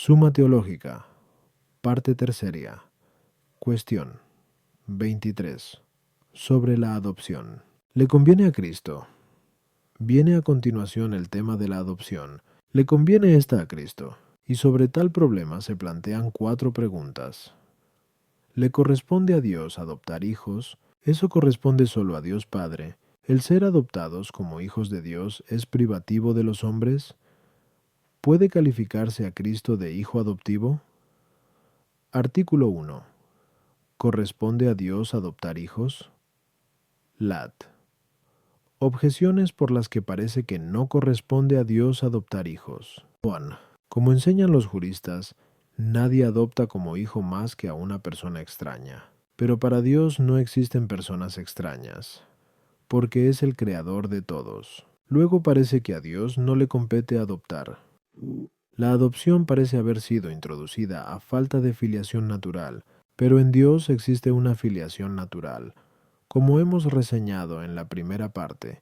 Suma Teológica, parte tercera. Cuestión 23. Sobre la adopción. ¿Le conviene a Cristo? Viene a continuación el tema de la adopción. ¿Le conviene esta a Cristo? Y sobre tal problema se plantean 4 preguntas. ¿Le corresponde a Dios adoptar hijos? ¿Eso corresponde solo a Dios Padre? ¿El ser adoptados como hijos de Dios es privativo de los hombres? ¿Puede calificarse a Cristo de hijo adoptivo? Artículo 1. ¿Corresponde a Dios adoptar hijos? Lat. Objeciones por las que parece que no corresponde a Dios adoptar hijos. 1. Como enseñan los juristas, nadie adopta como hijo más que a una persona extraña. Pero para Dios no existen personas extrañas, porque es el creador de todos. Luego parece que a Dios no le compete adoptar. La adopción parece haber sido introducida a falta de filiación natural, pero en Dios existe una filiación natural, como hemos reseñado en la primera parte.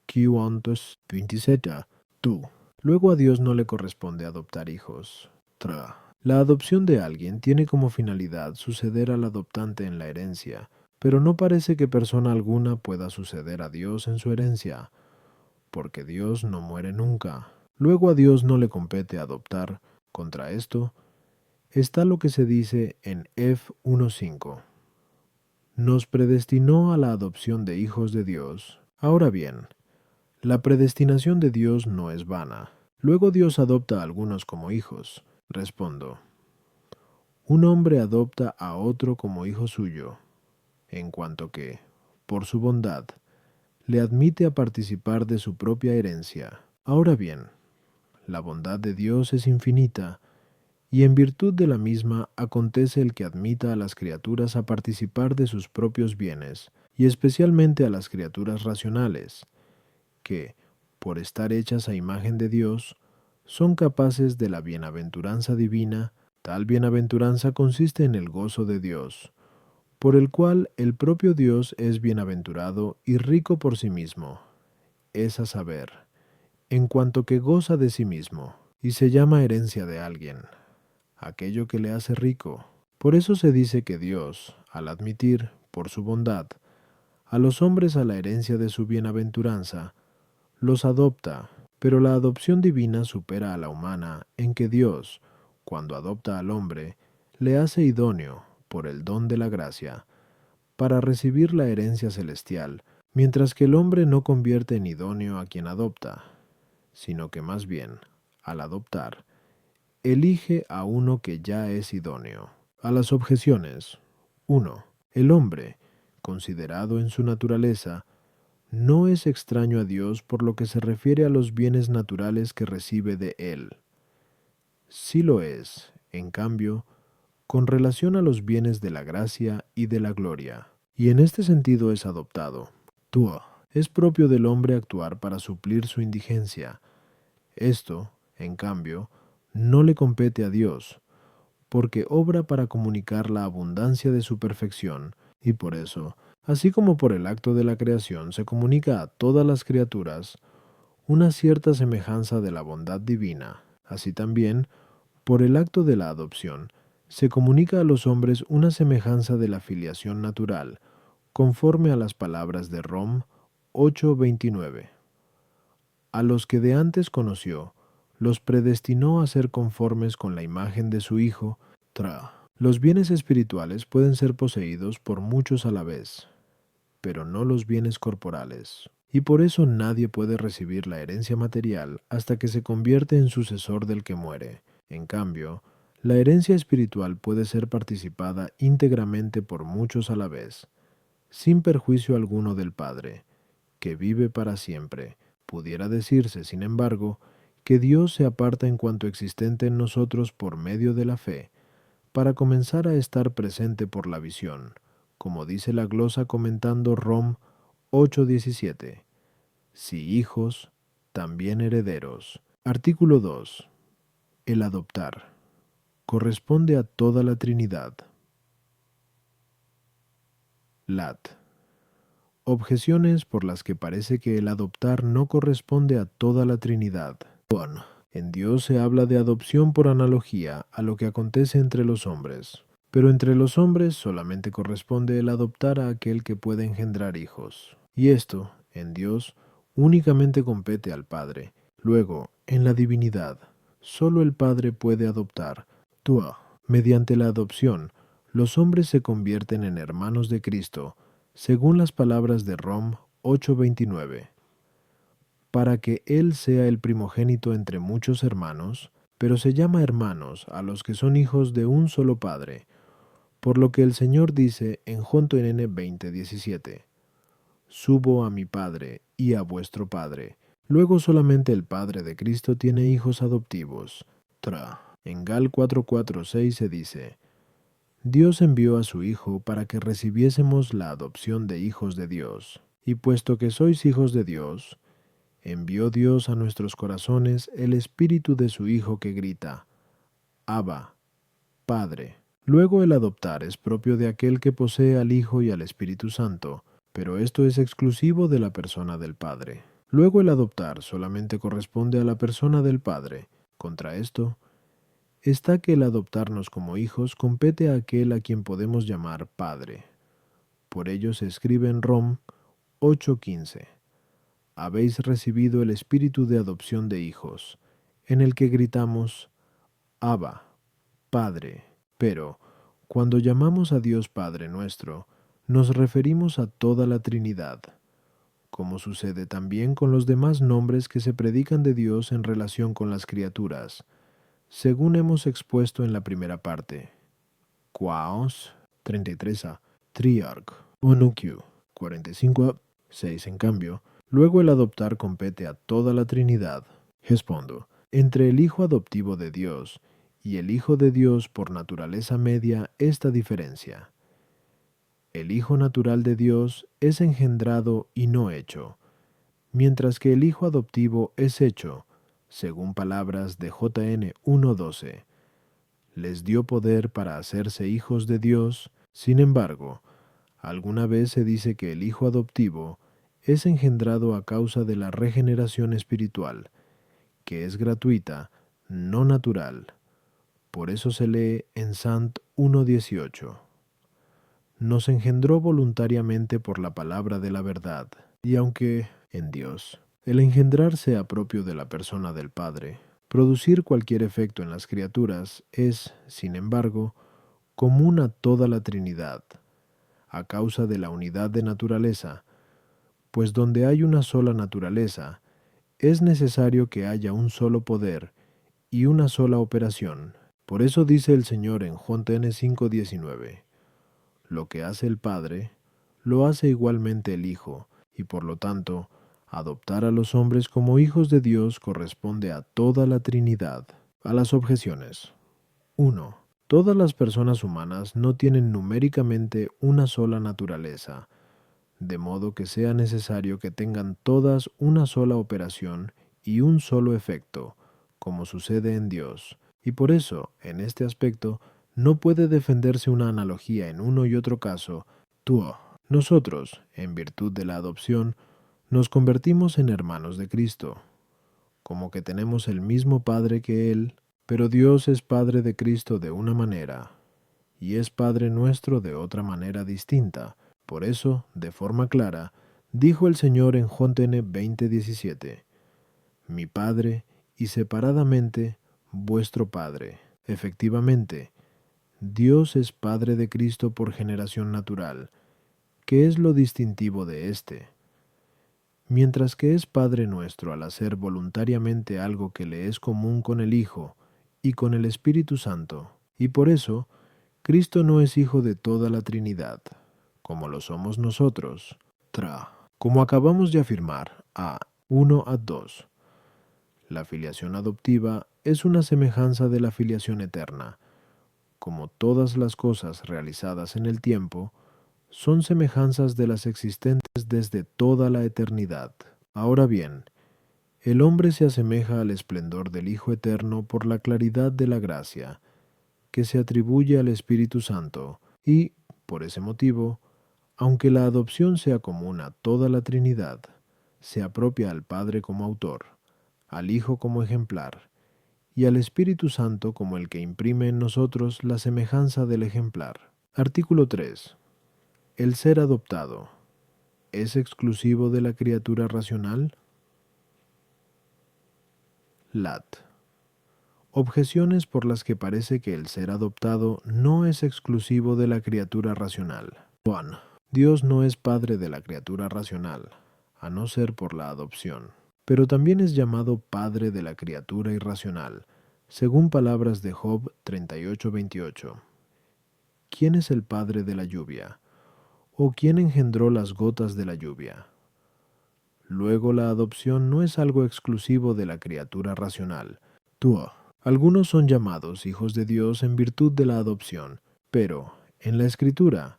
Q. 27. Tú. Luego a Dios no le corresponde adoptar hijos. La adopción de alguien tiene como finalidad suceder al adoptante en la herencia, pero no parece que persona alguna pueda suceder a Dios en su herencia, porque Dios no muere nunca. Luego a Dios no le compete adoptar. Contra esto está lo que se dice en F 1:5. Nos predestinó a la adopción de hijos de Dios. Ahora bien, la predestinación de Dios no es vana. Luego Dios adopta a algunos como hijos. Respondo. Un hombre adopta a otro como hijo suyo, en cuanto que, por su bondad, le admite a participar de su propia herencia. Ahora bien, la bondad de Dios es infinita, y en virtud de la misma acontece el que admita a las criaturas a participar de sus propios bienes, y especialmente a las criaturas racionales, que, por estar hechas a imagen de Dios, son capaces de la bienaventuranza divina. Tal bienaventuranza consiste en el gozo de Dios, por el cual el propio Dios es bienaventurado y rico por sí mismo, es a saber, en cuanto que goza de sí mismo, y se llama herencia de alguien, aquello que le hace rico. Por eso se dice que Dios, al admitir, por su bondad, a los hombres a la herencia de su bienaventuranza, los adopta, pero la adopción divina supera a la humana en que Dios, cuando adopta al hombre, le hace idóneo, por el don de la gracia, para recibir la herencia celestial, mientras que el hombre no convierte en idóneo a quien adopta, sino que más bien, al adoptar, elige a uno que ya es idóneo. A las objeciones. 1. El hombre, considerado en su naturaleza, no es extraño a Dios por lo que se refiere a los bienes naturales que recibe de Él. Sí lo es, en cambio, con relación a los bienes de la gracia y de la gloria, y en este sentido es adoptado. Tuo. Es propio del hombre actuar para suplir su indigencia. Esto, en cambio, no le compete a Dios, porque obra para comunicar la abundancia de su perfección, y por eso, así como por el acto de la creación se comunica a todas las criaturas una cierta semejanza de la bondad divina, así también, por el acto de la adopción, se comunica a los hombres una semejanza de la filiación natural, conforme a las palabras de Rom 8:29. A los que de antes conoció, los predestinó a ser conformes con la imagen de su Hijo. Los bienes espirituales pueden ser poseídos por muchos a la vez, pero no los bienes corporales. Y por eso nadie puede recibir la herencia material hasta que se convierte en sucesor del que muere. En cambio, la herencia espiritual puede ser participada íntegramente por muchos a la vez, sin perjuicio alguno del Padre, que vive para siempre. Pudiera decirse, sin embargo, que Dios se aparta en cuanto existente en nosotros por medio de la fe, para comenzar a estar presente por la visión, como dice la glosa comentando Rom 8:17. Si hijos, también herederos. Artículo 2. El adoptar. Corresponde a toda la Trinidad. Lat. Objeciones por las que parece que el adoptar no corresponde a toda la Trinidad. 1. En Dios se habla de adopción por analogía a lo que acontece entre los hombres. Pero entre los hombres solamente corresponde el adoptar a aquel que puede engendrar hijos. Y esto, en Dios, únicamente compete al Padre. Luego, en la divinidad, solo el Padre puede adoptar. Tua. Mediante la adopción, los hombres se convierten en hermanos de Cristo, según las palabras de Rom 8:29. Para que Él sea el primogénito entre muchos hermanos, pero se llama hermanos a los que son hijos de un solo Padre, por lo que el Señor dice en Job 20:17, subo a mi Padre y a vuestro Padre. Luego solamente el Padre de Cristo tiene hijos adoptivos. En Gal 4:4-6 se dice, Dios envió a su Hijo para que recibiésemos la adopción de hijos de Dios. Y puesto que sois hijos de Dios, envió Dios a nuestros corazones el Espíritu de su Hijo que grita, Abba, Padre. Luego el adoptar es propio de aquel que posee al Hijo y al Espíritu Santo, pero esto es exclusivo de la persona del Padre. Luego el adoptar solamente corresponde a la persona del Padre. Contra esto, está que el adoptarnos como hijos compete a aquel a quien podemos llamar Padre. Por ello se escribe en Rom 8:15, habéis recibido el espíritu de adopción de hijos, en el que gritamos, Abba, Padre. Pero, cuando llamamos a Dios Padre nuestro, nos referimos a toda la Trinidad, como sucede también con los demás nombres que se predican de Dios en relación con las criaturas, según hemos expuesto en la primera parte. Quaos, 33a, Triarch, Onukiu, 45a, 6 en cambio. Luego el adoptar compete a toda la Trinidad. Respondo, entre el Hijo adoptivo de Dios y el Hijo de Dios por naturaleza media esta diferencia. El Hijo natural de Dios es engendrado y no hecho, mientras que el Hijo adoptivo es hecho, según palabras de JN 1:12. Les dio poder para hacerse hijos de Dios. Sin embargo, alguna vez se dice que el Hijo adoptivo es engendrado a causa de la regeneración espiritual, que es gratuita, no natural. Por eso se lee en Sant 1:18. Nos engendró voluntariamente por la palabra de la verdad, y aunque, en Dios, el engendrar sea propio de la persona del Padre, producir cualquier efecto en las criaturas es, sin embargo, común a toda la Trinidad, a causa de la unidad de naturaleza, pues donde hay una sola naturaleza, es necesario que haya un solo poder y una sola operación. Por eso dice el Señor en Juan 5:19, lo que hace el Padre, lo hace igualmente el Hijo, y por lo tanto, adoptar a los hombres como hijos de Dios corresponde a toda la Trinidad. A las objeciones. 1. Todas las personas humanas no tienen numéricamente una sola naturaleza, de modo que sea necesario que tengan todas una sola operación y un solo efecto, como sucede en Dios, y por eso, en este aspecto, no puede defenderse una analogía en uno y otro caso. Tuo. Nosotros, en virtud de la adopción, nos convertimos en hermanos de Cristo, como que tenemos el mismo Padre que Él, pero Dios es Padre de Cristo de una manera, y es Padre nuestro de otra manera distinta. Por eso, de forma clara, dijo el Señor en Job 20:17, mi Padre y separadamente vuestro Padre. Efectivamente, Dios es Padre de Cristo por generación natural, que es lo distintivo de éste, mientras que es Padre nuestro al hacer voluntariamente algo que le es común con el Hijo y con el Espíritu Santo, y por eso, Cristo no es Hijo de toda la Trinidad, como lo somos nosotros. Como acabamos de afirmar, a 1:2, la filiación adoptiva es una semejanza de la filiación eterna. Como todas las cosas realizadas en el tiempo, son semejanzas de las existentes desde toda la eternidad. Ahora bien, el hombre se asemeja al esplendor del Hijo Eterno por la claridad de la gracia, que se atribuye al Espíritu Santo, y, por ese motivo, aunque la adopción sea común a toda la Trinidad, se apropia al Padre como autor, al Hijo como ejemplar, y al Espíritu Santo como el que imprime en nosotros la semejanza del ejemplar. Artículo 3. El ser adoptado ¿es exclusivo de la criatura racional? Lat. Objeciones por las que parece que el ser adoptado no es exclusivo de la criatura racional. 1. Dios no es padre de la criatura racional, a no ser por la adopción, pero también es llamado padre de la criatura irracional, según palabras de Job 38:28. ¿Quién es el padre de la lluvia? ¿O quién engendró las gotas de la lluvia? Luego la adopción no es algo exclusivo de la criatura racional. 2. Algunos son llamados hijos de Dios en virtud de la adopción, pero, en la Escritura,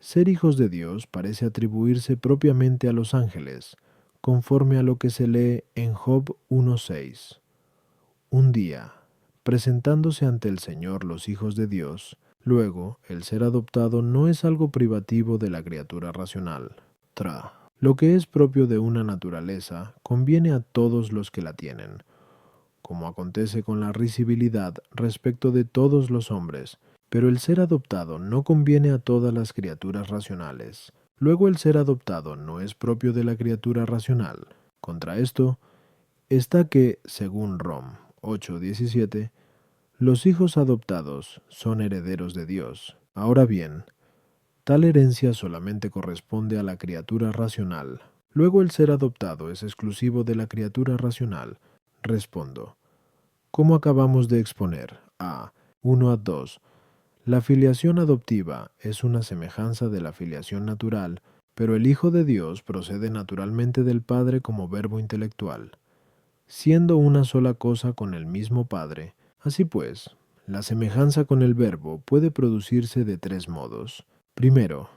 ser hijos de Dios parece atribuirse propiamente a los ángeles, conforme a lo que se lee en Job 1:6. Un día, presentándose ante el Señor los hijos de Dios, luego el ser adoptado no es algo privativo de la criatura racional. Lo que es propio de una naturaleza conviene a todos los que la tienen, como acontece con la risibilidad respecto de todos los hombres, pero el ser adoptado no conviene a todas las criaturas racionales. Luego el ser adoptado no es propio de la criatura racional. Contra esto está que, según Rom 8:17, los hijos adoptados son herederos de Dios. Ahora bien, tal herencia solamente corresponde a la criatura racional. Luego el ser adoptado es exclusivo de la criatura racional. Respondo. Como acabamos de exponer, a 1:2, la filiación adoptiva es una semejanza de la filiación natural, pero el Hijo de Dios procede naturalmente del Padre como verbo intelectual, siendo una sola cosa con el mismo Padre. Así pues, la semejanza con el verbo puede producirse de tres modos. Primero,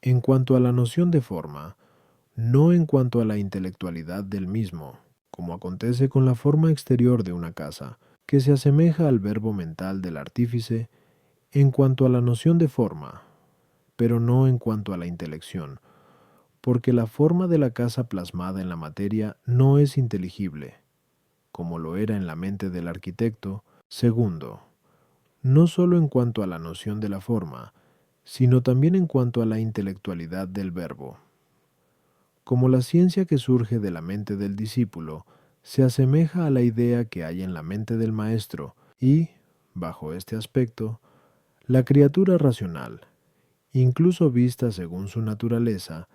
en cuanto a la noción de forma, no en cuanto a la intelectualidad del mismo, como acontece con la forma exterior de una casa, que se asemeja al verbo mental del artífice en cuanto a la noción de forma, pero no en cuanto a la intelección, porque la forma de la casa plasmada en la materia no es inteligible, como lo era en la mente del arquitecto. Segundo, no sólo en cuanto a la noción de la forma, sino también en cuanto a la intelectualidad del verbo. Como la ciencia que surge de la mente del discípulo se asemeja a la idea que hay en la mente del maestro y, bajo este aspecto, la criatura racional, incluso vista según su naturaleza,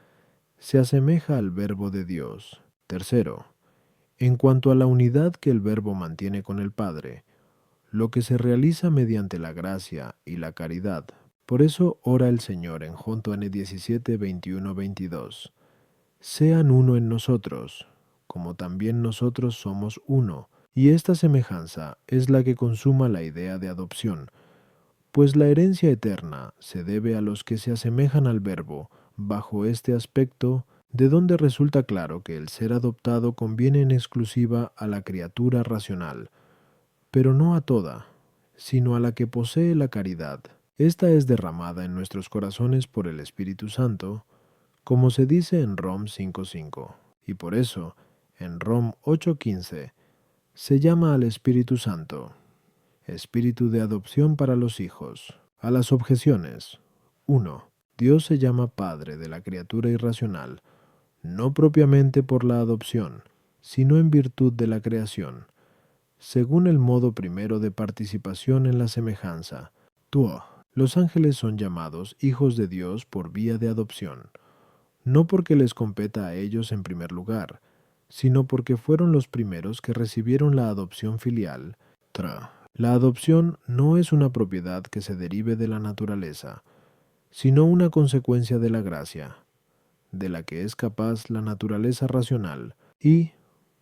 se asemeja al verbo de Dios. Tercero, en cuanto a la unidad que el verbo mantiene con el Padre, lo que se realiza mediante la gracia y la caridad. Por eso ora el Señor en Job 17, 21, 22. Sean uno en nosotros, como también nosotros somos uno, y esta semejanza es la que consuma la idea de adopción, pues la herencia eterna se debe a los que se asemejan al verbo bajo este aspecto, de donde resulta claro que el ser adoptado conviene en exclusiva a la criatura racional, pero no a toda, sino a la que posee la caridad. Esta es derramada en nuestros corazones por el Espíritu Santo, como se dice en Rom 5:5, y por eso, en Rom 8:15, se llama al Espíritu Santo, Espíritu de adopción para los hijos. A las objeciones. 1. Dios se llama Padre de la criatura irracional, no propiamente por la adopción, sino en virtud de la creación, según el modo primero de participación en la semejanza. 2. Los ángeles son llamados hijos de Dios por vía de adopción, no porque les competa a ellos en primer lugar, sino porque fueron los primeros que recibieron la adopción filial. La adopción no es una propiedad que se derive de la naturaleza, sino una consecuencia de la gracia, de la que es capaz la naturaleza racional, y,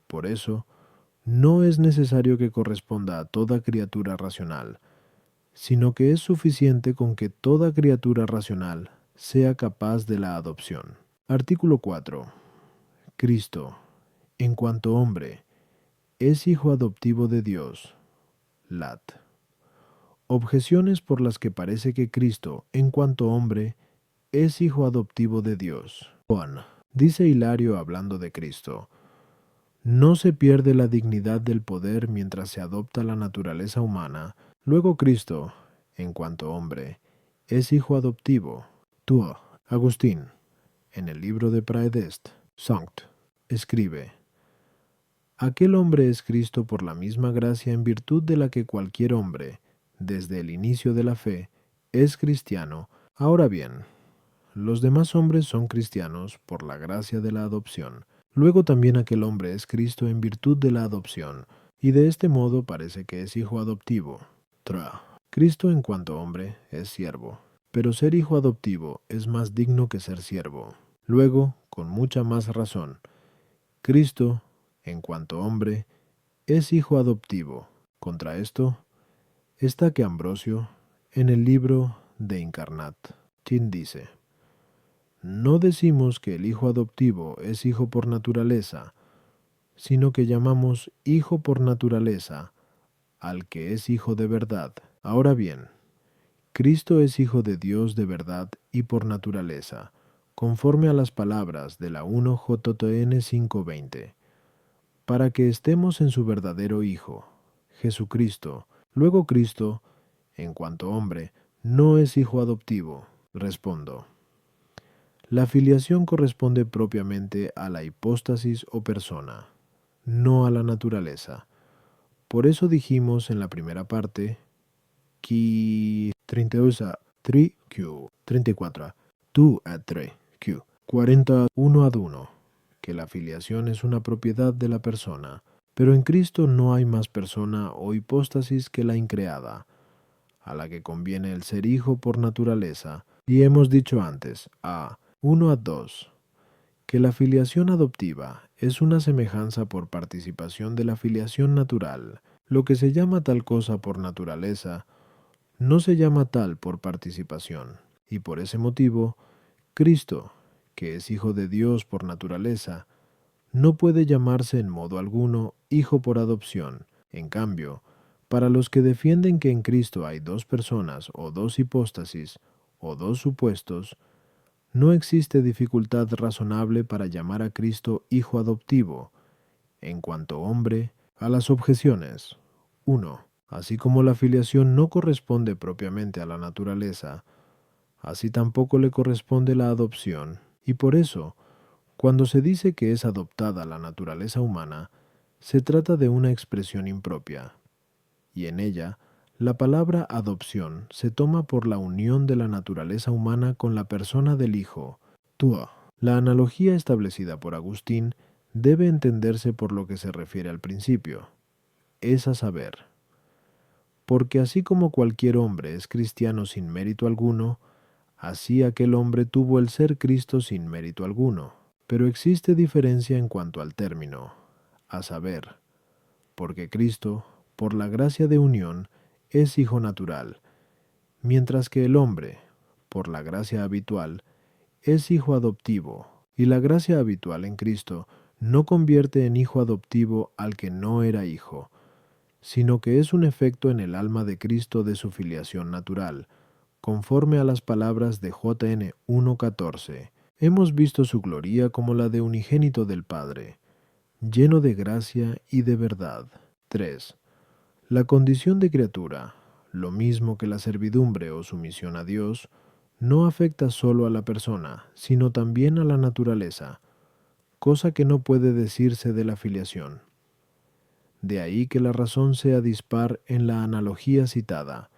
por eso, no es necesario que corresponda a toda criatura racional, sino que es suficiente con que toda criatura racional sea capaz de la adopción. Artículo 4. Cristo, en cuanto hombre, es hijo adoptivo de Dios. Lat. Objeciones por las que parece que Cristo, en cuanto hombre, es hijo adoptivo de Dios. Juan. Dice Hilario hablando de Cristo: No se pierde la dignidad del poder mientras se adopta la naturaleza humana. Luego Cristo, en cuanto hombre, es hijo adoptivo. Tuo, Agustín, en el libro de Praedest, Sanct, escribe: aquel hombre es Cristo por la misma gracia en virtud de la que cualquier hombre, desde el inicio de la fe, es cristiano. Ahora bien, los demás hombres son cristianos por la gracia de la adopción. Luego también aquel hombre es Cristo en virtud de la adopción, y de este modo parece que es hijo adoptivo. Cristo en cuanto hombre es siervo, pero ser hijo adoptivo es más digno que ser siervo. Luego, con mucha más razón, Cristo, en cuanto hombre, es hijo adoptivo. Contra esto está que Ambrosio, en el libro de Incarnat, dice: no decimos que el hijo adoptivo es hijo por naturaleza, sino que llamamos hijo por naturaleza al que es hijo de verdad. Ahora bien, Cristo es hijo de Dios de verdad y por naturaleza, conforme a las palabras de la 1 JTN 5:20, para que estemos en su verdadero Hijo, Jesucristo. Luego Cristo, en cuanto hombre, no es hijo adoptivo. Respondo: la filiación corresponde propiamente a la hipóstasis o persona, no a la naturaleza. Por eso dijimos en la primera parte, qui 34, tu ad 3, q 41 ad 1, que la filiación es una propiedad de la persona, pero en Cristo no hay más persona o hipóstasis que la increada, a la que conviene el ser hijo por naturaleza, y hemos dicho antes, a 1 a 2, que la filiación adoptiva es una semejanza por participación de la filiación natural. Lo que se llama tal cosa por naturaleza, no se llama tal por participación, y por ese motivo, Cristo, que es hijo de Dios por naturaleza, no puede llamarse en modo alguno hijo por adopción. En cambio, para los que defienden que en Cristo hay dos personas o dos hipóstasis o dos supuestos, no existe dificultad razonable para llamar a Cristo hijo adoptivo, en cuanto hombre, a las objeciones. 1. Así como la filiación no corresponde propiamente a la naturaleza, así tampoco le corresponde la adopción, y por eso, cuando se dice que es adoptada la naturaleza humana, se trata de una expresión impropia, y en ella, la palabra adopción se toma por la unión de la naturaleza humana con la persona del Hijo. Tua. La analogía establecida por Agustín debe entenderse por lo que se refiere al principio, es a saber, porque así como cualquier hombre es cristiano sin mérito alguno, así aquel hombre tuvo el ser Cristo sin mérito alguno. Pero existe diferencia en cuanto al término, a saber, porque Cristo, por la gracia de unión, es hijo natural, mientras que el hombre, por la gracia habitual, es hijo adoptivo, y la gracia habitual en Cristo no convierte en hijo adoptivo al que no era hijo, sino que es un efecto en el alma de Cristo de su filiación natural, conforme a las palabras de JN 1:14. Hemos visto su gloria como la de unigénito del Padre, lleno de gracia y de verdad. 3. La condición de criatura, lo mismo que la servidumbre o sumisión a Dios, no afecta solo a la persona, sino también a la naturaleza, cosa que no puede decirse de la filiación. De ahí que la razón sea dispar en la analogía citada,